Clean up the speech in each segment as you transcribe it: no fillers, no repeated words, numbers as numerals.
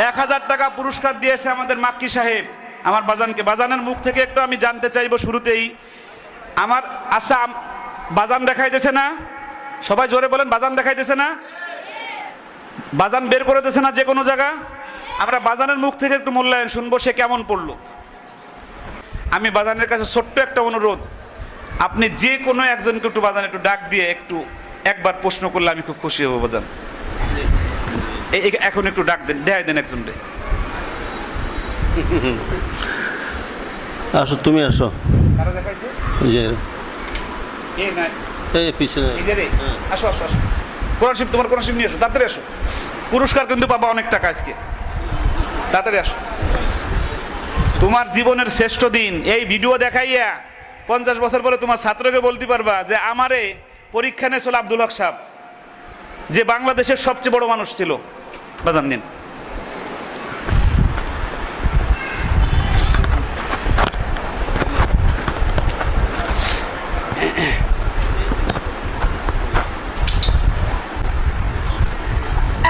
1000 টাকা পুরস্কার দিয়েছে আমাদের মাক্কি সাহেব আমার বাজানকে। বাজানের মুখ থেকে একটু আমি জানতে চাইবো শুরুতেই, আমার আচ্ছা বাজান দেখাইতেছে না? সবাই জোরে বলেন, বাজান দেখাইতেছে না? বাজান বের করে দিতেছে না যে কোনো জায়গা? আমরা বাজানের মুখ থেকে একটু মূল্যায়ন শুনবো, সে কেমন পড়লো। আমি বাজানের কাছে ছোট্ট একটা অনুরোধ, আপনি যে কোনো একজনকে একটু বাজান একটু ডাক দিয়ে একটু একবার প্রশ্ন করলে আমি খুব খুশি হব। বাজান এখন একটু ডাক দেন, দেখাই দেন একজনকে। আসো, তুমি আসো। কারা দেখাইছে? এই না, এই পিছনে আসো আসো আসো, কোরআন শরীফ, তোমার কোরআন শরীফ নিয়ে আসো, তাড়াতাড়ি আসো। পুরস্কার কিন্তু পাবা অনেক টাকা আজকে, তাড়াতাড়ি আসো। তোমার জীবনের শ্রেষ্ঠ দিন এই ভিডিও দেখাইয়া 50 বছর পরে তোমার ছাত্রকে বলতে পারবা যে আমারে পরীক্ষা নিয়েছিল আব্দুল হক সাহেব, যে বাংলাদেশের সবচেয়ে বড় মানুষ ছিল। বাজান নিন।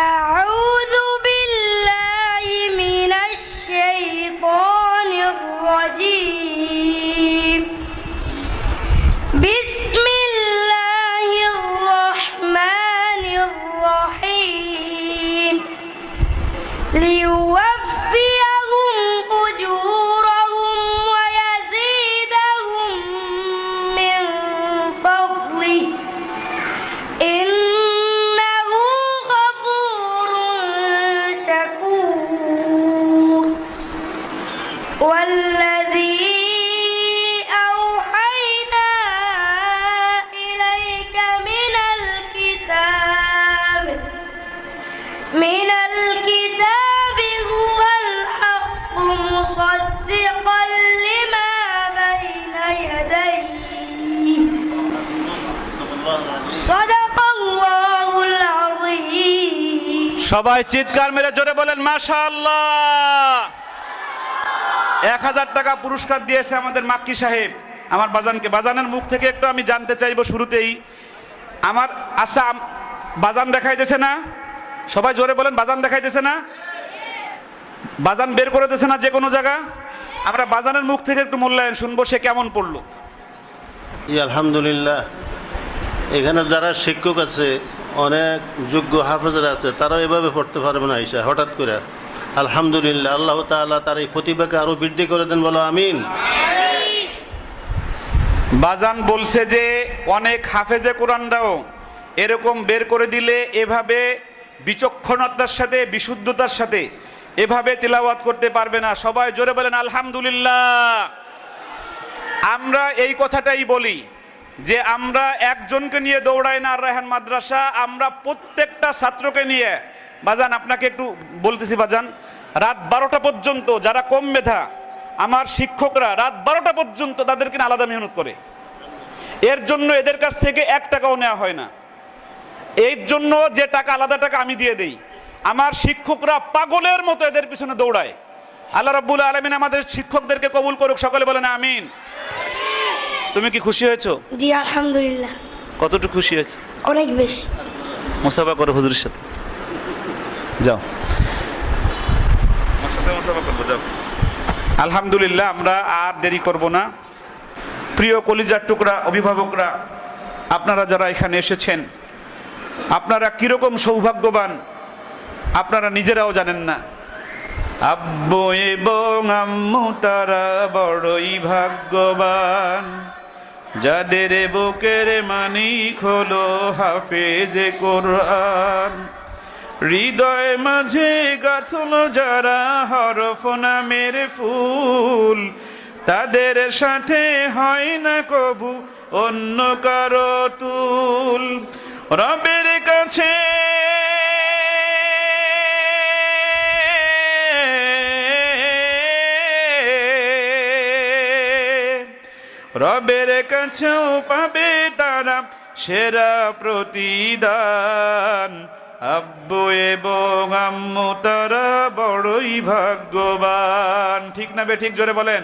أعوذ بالله من الشيطان الرجيم. بسم الله الرحمن الرحيم. ليوفيهم أجورهم ويزيدهم من فضله إنه غفور شكور. والذي أوحينا إليك من الكتاب هو الحق مصدقا لما بين يديه. صدق الله العظيم. সবাই চিৎকার মেরে জোরে বলেন মাশাআল্লাহ। 1000 টাকা পুরস্কার দিয়েছে আমাদের মাক্কি সাহেব আমার বাজানকে। বাজানের মুখ থেকে একটু আমি জানতে চাইবো শুরুতেই, আমার আচ্ছা বাজান দেখাইতেছে না? সবাই জোরে বলেন, বাজান দেখাইতেছে না? বাজান বের করে দিতেছে না যে কোনো জায়গা? আমরা বাজানের মুখ থেকে একটু মূল্যায়ন শুনবো, সে কেমন পড়লো। আলহামদুলিল্লাহ, এখানে যারা শিক্ষক আছে, অনেক যোগ্য হাফেজরা আছে, তারাও এভাবে পড়তে পারবে না। আইসা হঠাৎ করে আলহামদুলিল্লাহ, আল্লাহ তাআলা তার এই প্রতিভাকে আরো বৃদ্ধি করে দেন, বলো আমিন। বাজান বলছে যে অনেক হাফেজে কোরআনরাও এরকম বের করে দিলে এভাবে বিচক্ষণতার সাথে বিশুদ্ধতার সাথে এভাবে তিলাওয়াত করতে পারবে না। সবাই জোরে বলেন আলহামদুলিল্লাহ। আমরা এই কথাটাই বলি যে আমরা একজনকে নিয়ে দৌড়াই না আর রায়হান মাদ্রাসা, আমরা প্রত্যেকটা ছাত্রকে নিয়ে। বাজান আপনাকে একটু বলতেছি, বাজান রাত 12টা পর্যন্ত যারা কম মেধা আমার শিক্ষকরা রাত 12টা পর্যন্ত তাদেরকে আলাদা মেহনত করে। এর জন্য এদের কাছ থেকে 1 টাকাও নেওয়া হয় না। এর জন্য যে টাকা আলাদা টাকা আমি দিয়ে দেই। আমার শিক্ষকরা পাগলের মতো এদের পিছনে দৌড়ায়। আল্লাহ রাব্বুল আলামিন আমাদের শিক্ষকদেরকে কবুল করুক, সকলে বলেন আমিন। তুমি কি খুশি হয়েছো? জি আলহামদুলিল্লাহ। কতটুকু খুশি হয়েছে? অনেক বেশি। মুসাফা করো হুজুরের সাথে, যাও আমার সাথে মুসাফা করবো, যাও। আলহামদুলিল্লাহ, আমরা আর দেরি করব না। প্রিয় কলিজার টুকরা অভিভাবকরা, আপনারা যারা এখানে এসেছেন, আপনারা কিরকম সৌভাগ্যবান আপনারা নিজেরাও জানেন না। আব্বু এবং আম্মু তারা বড়ই ভাগ্যবান, যাদের বুকের মানিক হলো হাফেজে কোরআন। হৃদয় মাঝে গাঁথলো যারা হরফ নামের ফুল, তাদের সাথে হয় না কবু অন্য কারো তুল। রবের কাছে রবের কাছেও পাবে তারা সেরা প্রতিদান। আব্বু এবং আম্মু তারা বড়ই ভাগ্যবান। ঠিক না বেঠিক? জোরে বলেন।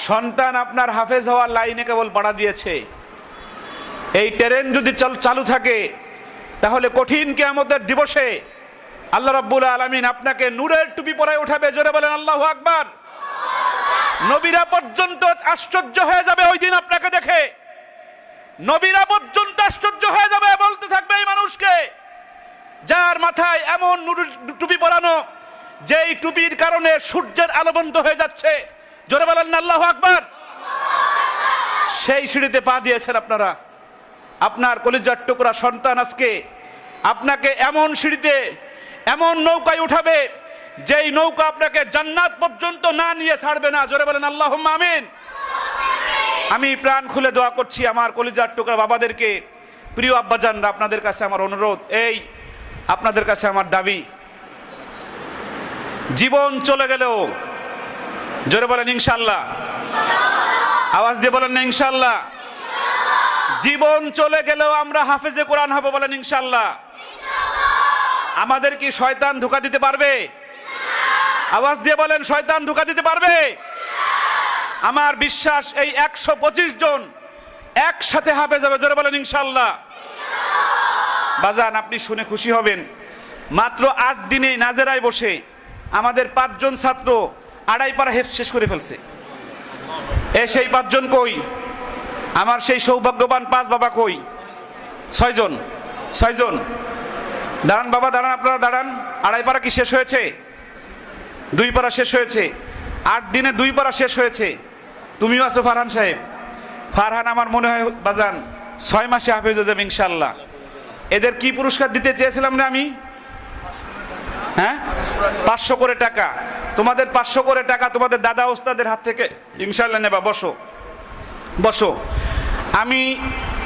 সন্তান আপনার হাফেজ হওয়ার লাইনে কেবল পাড়া দিয়েছে। এই ট্রেন যদি চালু থাকে তাহলে কঠিন কিয়ামতের দিবসে আল্লাহ রাব্বুল আলামিন আপনাকে নূরের টুপি পরায় উঠাবে। জোরে বলেন আল্লাহু আকবার। নবীরা পর্যন্ত আশ্চর্য হয়ে যাবে ওই দিন আপনাকে দেখে। নবীরা পর্যন্ত আশ্চর্য হয়ে যাবে, বলতে থাকবে এই মানুষকে যার মাথায় এমন নূরের টুপি পরানো, যেই টুপির কারণে সূর্যের আলো বন্ধ হয়ে যাচ্ছে। জোরে বলেন আল্লাহু আকবার। সেই সিঁড়িতে পা দিয়েছেন আপনারা। আপনার কলিজার টুকরা সন্তান আজকে আপনাকে এমন সিঁড়িতে, এমন নৌকায় উঠাবে, যেই নৌকা আপনাকে জান্নাত পর্যন্ত না নিয়ে ছাড়বে না। জোরে বলেন আল্লাহুম্মা আমিন। আমি প্রাণ খুলে দোয়া করছি আমার কলিজার টুকরা বাবাদেরকে। প্রিয় আব্বাজানরা, আপনাদের কাছে আমার অনুরোধ, এই আপনাদের কাছে আমার দাবি, জীবন চলে গেলেও, জোরে বলেন ইনশাআল্লাহ, আওয়াজ দিয়ে বলেন না ইনশাআল্লাহ, জীবন চলে গেলেও আমরা হাফেজে কোরআন হব, বলেন ইনশাআল্লাহ। আমাদের কি শয়তান ধোঁকা দিতে পারবে? আওয়াজ দিয়ে বলেন, শয়তান ধোঁকা দিতে পারবে? আমার বিশ্বাস এই 125 জন একসাথে হাফেজ হবে। জোরে বলেন ইনশাআল্লাহ। বাজান, আপনি শুনে খুশি হবেন, মাত্র 8 দিনে নাজেরায় বসে আমাদের 5 জন ছাত্র 2.5 পারা হেফজ শেষ করে ফেলছে। সেই 5 জন কই? আমার সেই সৌভাগ্যবান 5 বাবা কই? 6 জন। 6 জন দাঁড়ান বাবা, দাঁড়ান, আপনারা দাঁড়ান। 2.5 পারা কি শেষ হয়েছে? 2 পারা শেষ হয়েছে। 8 দিনে 2 পারা শেষ হয়েছে। তুমিও আছো ফারহান সাহেব। ফারহান আমার মনে হয় বাজান 6 মাসে হাফেজ হয়ে যাবে ইনশাআল্লাহ। এদের কি পুরস্কার দিতে চেয়েছিলাম না আমি? হ্যাঁ, 500 করে টাকা। তোমাদের 500 করে টাকা তোমাদের দাদা ওস্তাদের হাত থেকে ইনশাআল্লাহ নেবা। বসো বসো। আমি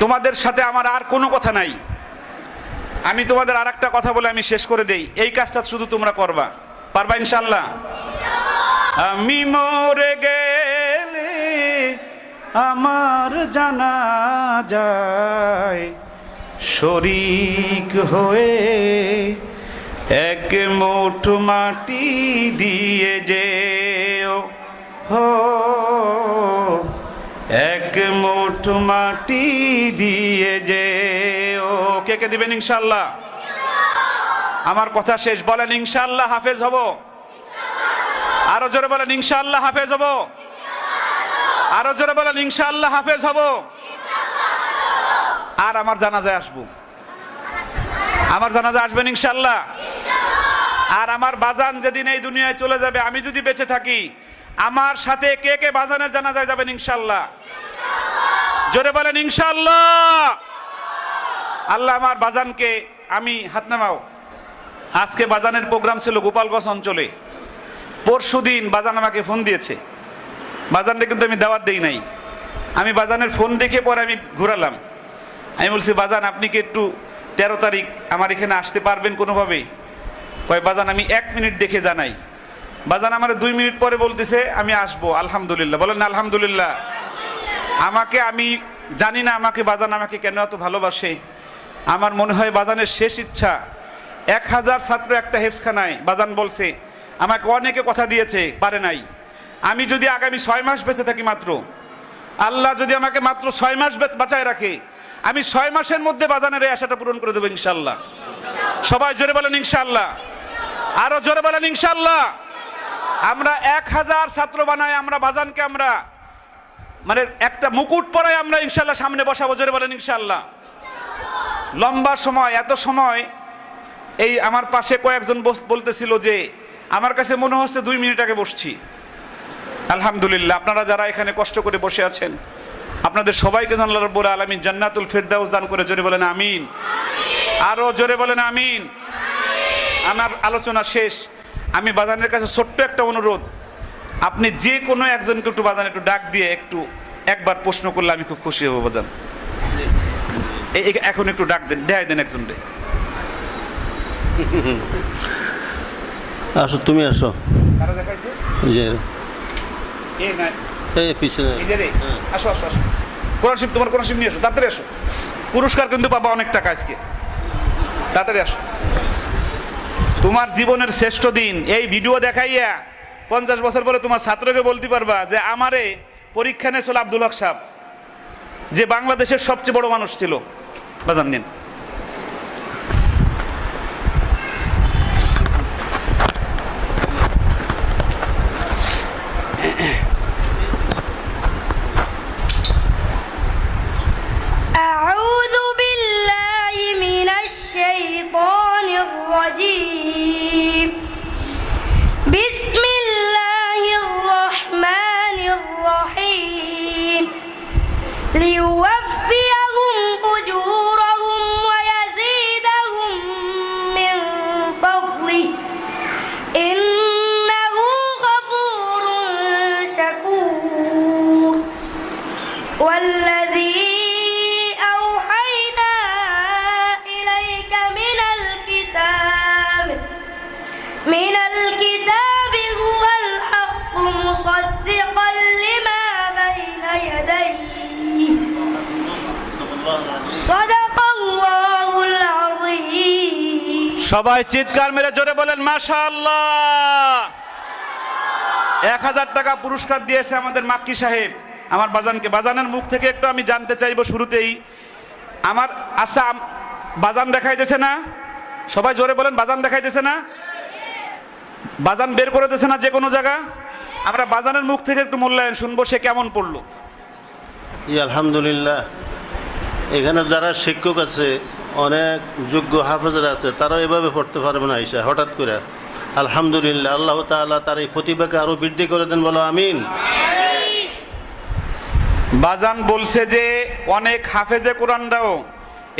তোমাদের সাথে আমার আর কোনো কথা নাই। আমি তোমাদের আর একটা কথা বলে আমি শেষ করে দেই। এই কাজটা শুধু তোমরা করবা, পারবা ইনশাআল্লাহ? আমি মরে গেলে আমার জানাজায় শরীক হয়ে এক মুঠো মাটি দিয়ে যেও, হো এক মুঠো মাটি দিয়ে যেও। কে কে দিবেন ইনশাআল্লাহ? আমার কথা শেষ, বলেন ইনশাআল্লাহ হাফেজ হব। আরো জোরে বলেন ইনশাআল্লাহ হাফেজ হব। আরো জোরে বলেন ইনশাআল্লাহ হাফেজ হব। আর আমার জানাজায় আসবো, আমার জানাজায় আসবেন ইনশাআল্লাহ। আর আমার বাজান যেদিন এই দুনিয়ায় চলে যাবে, আমি যদি বেঁচে থাকি, আমার সাথে কে কে বাজানের জানাজায় যাবেন ইনশাআল্লাহ? জোরে বলেন ইনশাআল্লাহ। আল্লাহ আমার বাজানকে, আমি হাত নামাও। আজকে বাজানের প্রোগ্রাম ছিল গোপালগঞ্জ অঞ্চলে। পরশুদিন বাজান আমাকে ফোন দিয়েছে। বাজানকে কিন্তু আমি দাওয়াত দেই নাই। আমি বাজানের ফোন দেখে পরে আমি ঘুরালাম। আমি বলছি, বাজান আপনি কি একটু 13 তারিখ আমার এখানে আসতে পারবেন কোনোভাবে? কয় বাজান আমি 1 মিনিট দেখে জানাই। বাজান আমার 2 মিনিট পরে বলতেছে আমি আসবো। আলহামদুলিল্লাহ, বলেন না আলহামদুলিল্লাহ। আমাকে, আমি জানি না আমাকে বাজান আমাকে কেন এত ভালোবাসে। আমার মনে হয় বাজানের শেষ ইচ্ছা 1000 ছাত্র একটা হেফজখানায়। বাজান বলছে আমাকে অনেকে কথা দিয়েছে, পারে নাই। আমি যদি আগামী 6 মাস বেঁচে থাকি, মাত্র আল্লাহ যদি আমাকে মাত্র 6 মাস বাঁচায় রাখে, আমি 6 মাসের মধ্যে বাজানের এই আশাটা পূরণ করে দেবো ইনশাআল্লাহ। সবাই জোরে বলেন ইনশাআল্লাহ। আরো জোরে বলেন ইনশাআল্লাহ। আমরা 1000 ছাত্র বানাই, আমরা বাজানকে আমরা মানে একটা মুকুট পরাই আমরা ইনশাআল্লাহ সামনে বসাবো। জোরে বলেন ইনশাআল্লাহ। লম্বা সময়, এত সময় এই আমার পাশে কয়েকজন বলতেছিল যে আমার কাছে মনে হচ্ছে 2 মিনিট আগে বসছি। আলহামদুলিল্লাহ, আপনারা যারা এখানে কষ্ট করে বসে আছেন, আপনাদের সবাইকে আল্লাহ রাব্বুল আলামিন জান্নাতুল ফেরদাউস দান করে। জোরে বলেন আমিন। আরো জোরে বলেন আমিন। আমার আলোচনা শেষ। আমি বাজানের কাছে ছোট্ট একটা অনুরোধ, আপনি যে কোনো একজনকে একটু বাজান একটু ডাক দিয়ে একটু একবার প্রশ্ন করলে আমি খুব খুশি হব। বাজান এখন একটু ডাক দেন, দেখাই দেন একজনকে। আসো, তুমি আসো। কারা দেখাইছে? এই না, এই পিছনে। এই যে রে, আসো আসো আসো। কোরআন শরীফ, তোমার কোরআন শরীফ নিয়ে আসো, তাড়াতাড়ি আসো। পুরস্কার কিন্তু পাবা অনেক টাকা আজকে, তাড়াতাড়ি আসো। তোমার জীবনের শ্রেষ্ঠ দিন এই ভিডিও দেখাইয়া 50 বছর পরে তোমার ছাত্রকে বলতে পারবা যে আমারে পরীক্ষা নিয়েছিল আব্দুল হক সাহেব, যে বাংলাদেশের সবচেয়ে বড় মানুষ ছিল। বাজান নিন। الرجيم بسم الله الرحمن الرحيم ليوفيهم أجورهم ويزيدهم من فضله إنه غفور شكور والذي أوحينا إليك من الكتاب هو الحق مصدقا لما بين يديه صدق الله العظيم সবাই চিৎকার মেরে জোরে বলেন মাশাআল্লাহ। 1000 টাকা পুরস্কার দিয়েছে আমাদের মাক্কি সাহেব আমার বাজানকে। বাজানের মুখ থেকে একটু আমি জানতে চাইবো শুরুতেই, আমার আচ্ছা বাজান দেখাইতেছে না? সবাই জোরে বলেন, বাজান দেখাইতেছে না? বাজান বের করে দিতেছে না যে কোনো জায়গা? আমরা বাজানের মুখ থেকে একটু মূল্যায়ন শুনবো, সে কেমন পড়লো। আলহামদুলিল্লাহ, এখানে যারা শিক্ষক আছে, অনেক যোগ্য হাফেজরা আছে, তারাও এভাবে পড়তে পারবে না আইসা হঠাৎ করে। আলহামদুলিল্লাহ, আল্লাহ তাআলা তার এই প্রতিভাকে আরো বৃদ্ধি করে দেন, বলো আমিন। বাজান বলছে যে অনেক হাফেজে কোরআনরাও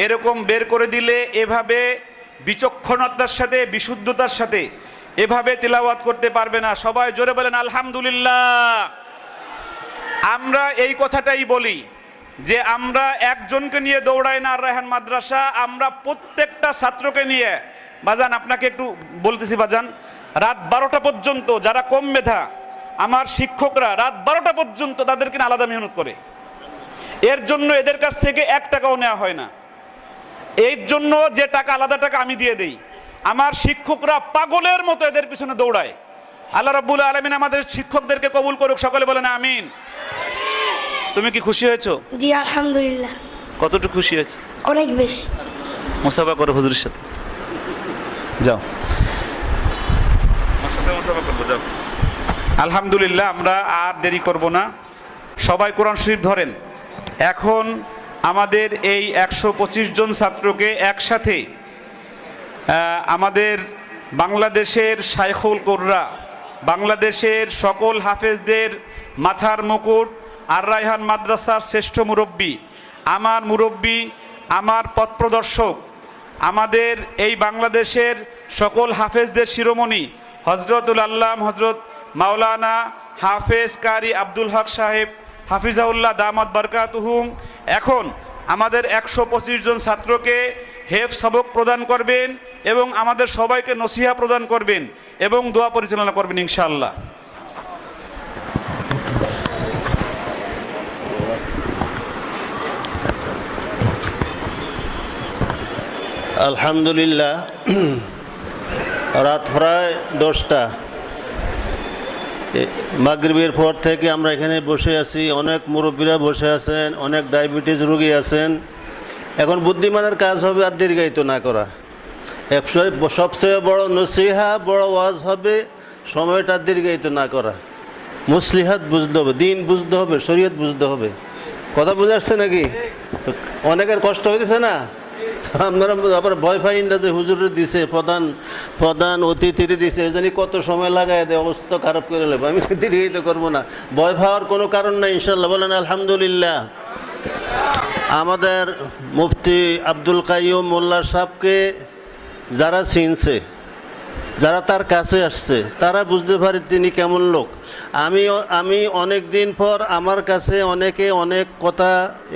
এরকম বের করে দিলে এভাবে বিচক্ষণতার সাথে বিশুদ্ধতার সাথে এভাবে তিলাওয়াত করতে পারবে না। সবাই জোরে বলেন আলহামদুলিল্লাহ। আমরা এই কথাটাই বলি যে আমরা একজনকে নিয়ে দৌড়াই না আর রায়হান মাদ্রাসা, আমরা প্রত্যেকটা ছাত্রকে নিয়ে। বাজান আপনাকে একটু বলতেছি বাজান, রাত 12টা পর্যন্ত যারা কম মেধা আমার শিক্ষকরা রাত 12টা পর্যন্ত তাদেরকে আলাদা মেহনত করে। এর জন্য এদের কাছ থেকে 1 টাকাও নেওয়া হয় না। এর জন্য যে টাকা আলাদা টাকা আমি দিয়ে দেই, আমার শিক্ষকরা পাগলের মতো এদের পিছনে দৌড়ায়। আল্লাহ রাব্বুল আলামিন আমাদের শিক্ষকদেরকে কবুল করুক, সকলে বলেন আমিন। তুমি কি খুশি হয়েছো? জি আলহামদুলিল্লাহ, কতটুকু খুশি হয়েছে? অনেক বেশি। মুসাফা করো হুজুরের সাথে, যাও আমার সাথে মুসাফা করবো, যাও। আলহামদুলিল্লাহ, আমরা আর দেরি করব না, সবাই কোরআন শরীফ ধরেন। এখন আমাদের এই 125 জন ছাত্রকে একসাথে আমাদের বাংলাদেশের শাইখুল কোররা, বাংলাদেশের সকল হাফেজদের মাথার মুকুট, আর রায়হান মাদ্রাসার শ্রেষ্ঠ মুরব্বী, আমার মুরব্বী, আমার পথপ্রদর্শক, আমাদের এই বাংলাদেশের সকল হাফেজদের শিরোমণি হজরতুল আল্লাম হজরত মাওলানা হাফেজ কারি আব্দুল হক সাহেব হাফিজাউল্লাহ দামাত বারকাতুহুম এখন আমাদের 125 জন ছাত্রকে হেফজ সবক প্রদান করবেন এবং আমাদের সবাইকে নসিহা প্রদান করবেন এবং দোয়া পরিচালনা করবেন ইনশাআল্লাহ। আলহামদুলিল্লাহ, রাত প্রায় 10টা, মাগরিবের পর থেকে আমরা এখানে বসে আছি। অনেক মুরব্বীরা বসে আছেন, অনেক ডায়াবেটিস রোগী আছেন। এখন বুদ্ধিমানের কাজ হবে আর দীর্ঘায়িত না করা। সবচেয়ে বড় নসিহা, বড় ওয়াজ হবে সময়টা দীর্ঘায়িত না করা। মুসলিহাত বুঝতে হবে, দিন বুঝতে হবে, শরীয়ত বুঝতে হবে। কথা বুঝে আসছে নাকি? তো অনেকের কষ্ট হইতেছে না? আপনারা আবার ভয় পাইন না যে হুজুরে দিছে, প্রধান অতিথিরে দিছে, এই জানি কত সময় লাগাই দেয়, অবস্থা খারাপ করে নেব। আমি দীর্ঘায়িত করবো না, ভয় পাওয়ার কোনো কারণ নাই ইনশাল্লাহ। বলেন আলহামদুলিল্লাহ। আমাদের মুফতি আব্দুল কাইয়ুম মোল্লা সাহেবকে যারা চিনছে, যারা তার কাছে আসছে, তারা বুঝতে পারে তিনি কেমন লোক। আমি অনেক দিন পর আমার কাছে অনেকে অনেক কথা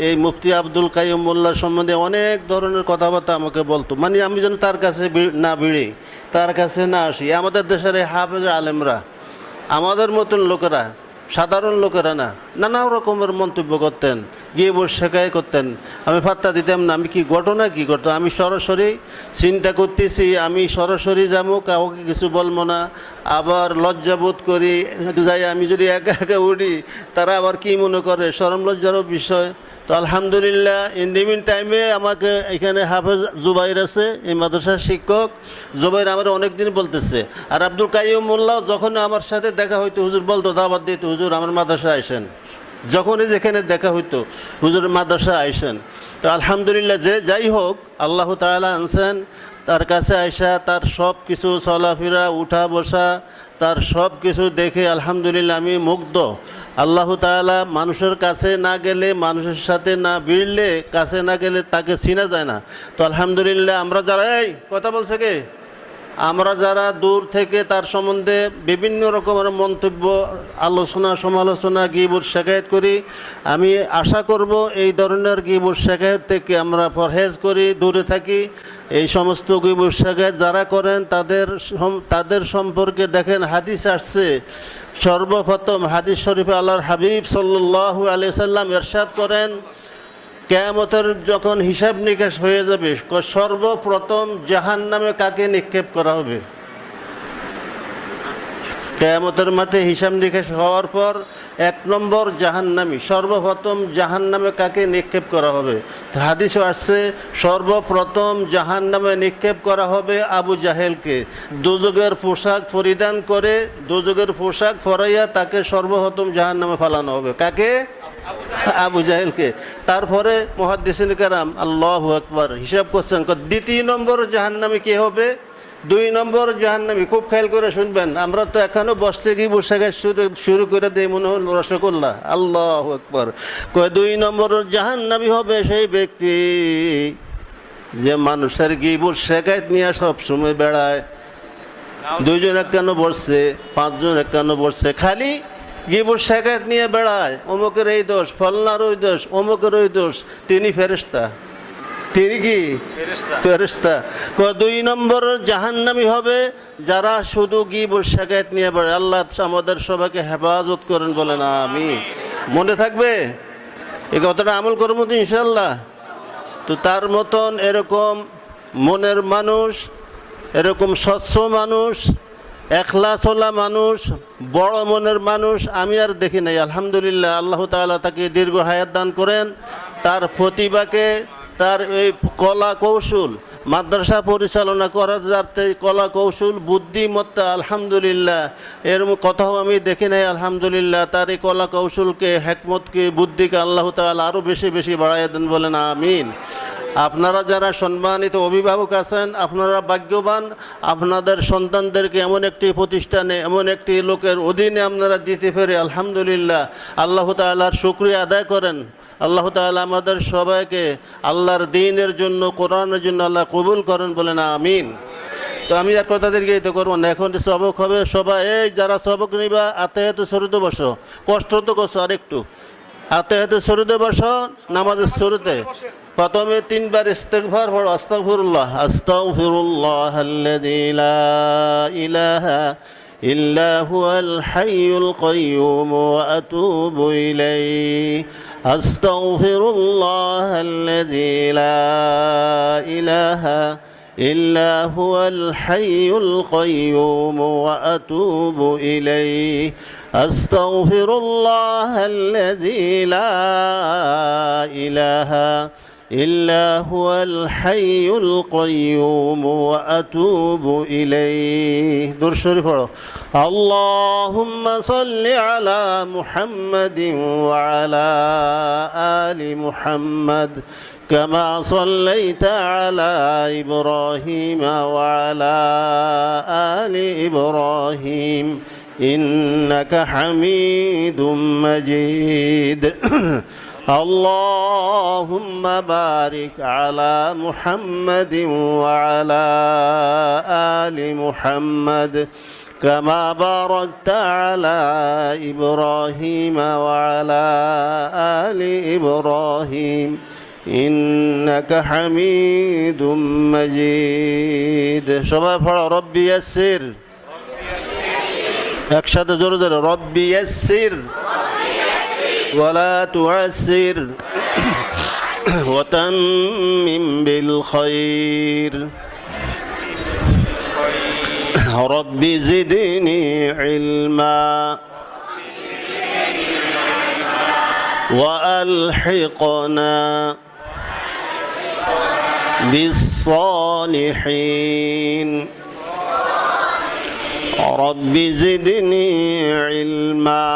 এই মুফতি আব্দুল কাইয়ুম মোল্লার সম্বন্ধে অনেক ধরনের কথাবার্তা আমাকে বলতো, মানে আমি যেন তার কাছে না ভিড়ি, তার কাছে না আসি। আমাদের দেশের এই হাফেজ আলেমরা, আমাদের মতন লোকেরা, সাধারণ লোকেরা না, নানা রকমের মন্তব্য করতেন, গিয়ে বসে শেখায় করতেন। আমি পাত্তা দিতাম না। আমি কি ঘটনা কি করতো, আমি সরাসরি চিন্তা করতেছি, আমি সরাসরি যাবো, কাউকে কিছু বলবো না। আবার লজ্জাবোধ করি যাই, আমি যদি একা একা উঠি তারা আবার কি মনে করে, শরম লজ্জারও বিষয়। তো আলহামদুলিল্লাহ, ইন দি মিন টাইমে আমাকে এখানে হাফেজ জুবাইর আছে, এই মাদ্রাসার শিক্ষক জুবাইর আমার অনেক দিন বলতেছে। আর আব্দুল কাইয়ুম মোল্লাও যখন আমার সাথে দেখা হইতো, হুজুর বলতো, দাওয়াত দিত, হুজুর আমার মাদ্রাসায় আইসেন। যখনই যেখানে দেখা হইতো, হুজুর মাদ্রাসায় আইসেন। তো আলহামদুলিল্লাহ, যাই হোক, আল্লাহ তাআলা আনছেন, তার কাছে আইসা তার সব কিছু চলাফেরা উঠা বসা তার সব কিছু দেখে আলহামদুলিল্লাহ আমি মুগ্ধ। আল্লাহ তাআলা মানুষের কাছে না গেলে, মানুষের সাথে না ভিড়লে, কাছে না গেলে তাকে চিনা যায় না। তো আলহামদুলিল্লাহ আমরা যারা, এই কথা বলছে কে, আমরা যারা দূর থেকে তার সম্বন্ধে বিভিন্ন রকমের মন্তব্য, আলোচনা, সমালোচনা, গীবত শেখায়ত করি, আমি আশা করব এই ধরনের গীবত শেখায়ত থেকে আমরা পরহেজ করি, দূরে থাকি। এই সমস্ত গীবত শেখায়ত যারা করেন তাদের সম্পর্কে দেখেন হাদিস আসছে। সর্বপ্রথম হাদিস শরীফে আল্লাহর হাবিব সাল্লাল্লাহু আলাইহি সাল্লাম ইরশাদ করেন, কিয়ামতের যখন হিসাব নিকাশ হয়ে যাবে সর্বপ্রথম জাহান্নামে কাকে নিক্ষেপ করা হবে? কিয়ামতের মাঠে হিসাব নিকাশ হওয়ার পর 1 নম্বর জাহান্নামী, সর্বপ্রথম জাহান্নামে কাকে নিক্ষেপ করা হবে? হাদিসে আসছে সর্বপ্রথম জাহান্নামে নিক্ষেপ করা হবে আবু জাহেলকে। দোজখের পোশাক পরিধান করে, দোজখের পোশাক পরাইয়া তাকে সর্বপ্রথম জাহান্নামে ফেলানো হবে। কাকে? আবু জাহেলকে। তারপরে মুহাদ্দিসিন কেরাম আল্লাহু আকবার হিসাব করছেন, দ্বিতীয় নম্বর জাহান্নামী কে হবে? 2 নম্বর জাহান্নামী। খুব খেয়াল করে শুনবেন, আমরা তো এখনো বসলে কি বসে শুরু করে দেই মনে হল রসগোল্লা। আল্লাহু আকবার। 2 নম্বর জাহান্নামী হবে সেই ব্যক্তি যে মানুষের গীবত শেখায়ত নিয়ে সব সময় বেড়ায়। 2 জন কেন বসছে, 5 জন কেন বসছে, খালি গীবত শেখায়ত নিয়ে বেড়ায়। অমুকের এই দোষ, ফলনার ওই দোষ, অমুকের ওই দোষ। তিনি ফেরেশতা। তিনি কি? ফেরেশতা। 2 নম্বর জাহান্নামী হবে যারা শুধু গীবত শেখায়ত নিয়ে বেড়ায়। আল্লাহ আমাদের সবাইকে হেফাজত করেন, বলেন আমিন। মনে থাকবে এই কথাটা, আমল করবো তো ইনশাল্লাহ। তো তার মতন এরকম মনের মানুষ, এরকম স্বচ্ছ মানুষ, এখলাসওয়ালা মানুষ, বড় মনের মানুষ আমি আর দেখি নাই। আলহামদুলিল্লাহ, আল্লাহ তাআলা তাকে দীর্ঘ হায়াত দান করেন। তার প্রতিভাকে, তার এই কলা কৌশল, মাদ্রাসা পরিচালনা করার যাতে কলা কৌশল, বুদ্ধিমত্তা, আলহামদুলিল্লাহ এর কথাও আমি দেখি নাই। আলহামদুলিল্লাহ তার এই কলা কৌশলকে, হেকমতকে, বুদ্ধিকে আল্লাহ তাআলা আরও বেশি বেশি বাড়াইয়া দেন, বলেন আমিন। আপনারা যারা সম্মানিত অভিভাবক আছেন, আপনারা ভাগ্যবান। আপনাদের সন্তানদেরকে এমন একটি প্রতিষ্ঠানে, এমন একটি লোকের অধীনে আপনারা দিতে পেরে আলহামদুলিল্লাহ আল্লাহ তাআলার শুকরিয়া আদায় করেন। আল্লাহ তাআলা আমাদের সবাইকে আল্লাহর দ্বীনের জন্য, কোরআনের জন্য আল্লাহ কবুল করেন, বলেন আমিন। তো আমি আর কথাদেরকে এই তো করবো না, এখন সবক হবে। সবাই এই যারা সবক নিবা আতাহিয়াত শুরুতে বসো, কষ্ট তো করছো আরেকটু। আতাহিয়াত শুরুতে বসো, নামাজের শুরুতে প্রথমে 3 বার ইস্তিগফার পড়ো। আস্তাগফিরুল্লাহ, আস্তাগফিরুল্লাহাল্লাযী লা ইলাহা ইল্লা হুয়াল হাইয়ুল কাইয়্যুম ওয়া আতুবু ইলাইহি। আস্তাগফিরুল্লাহাল্লাযী লা ইলাহা ইল্লা হুয়াল হাইয়ুল কাইয়্যুম ওয়া আতুবু ইলাইহি। আস্তাগফিরুল্লাহাল্লাযী লা ইলাহা ইল্লা হুয়াল হাইয়ুল কাইয়্যুম ওয়া আতুবু ইলাইহি। দরুদ শরীফ পড়ো। আল্লাহুম্মা সাল্লি আলা মুহাম্মাদিন ওয়া আলা আলি মুহাম্মাদ কামা সাল্লাইতা আলা ইব্রাহিম ওয়া আলা আলি ইব্রাহিম ইন্নাকা হামিদুম মাজিদ। اللهم بارك على محمد وعلى آل محمد كما باركت على إبراهيم وعلى آل إبراهيم إنك حميد مجيد. সবাই পড়ো রব্বি ইয়াসসির, একসাথে জোরে জোরে রব্বি ইয়াসসির ولا تعسر وتمم بالخير. رب زدني علما وألحقنا بالصالحين. رب زدني علما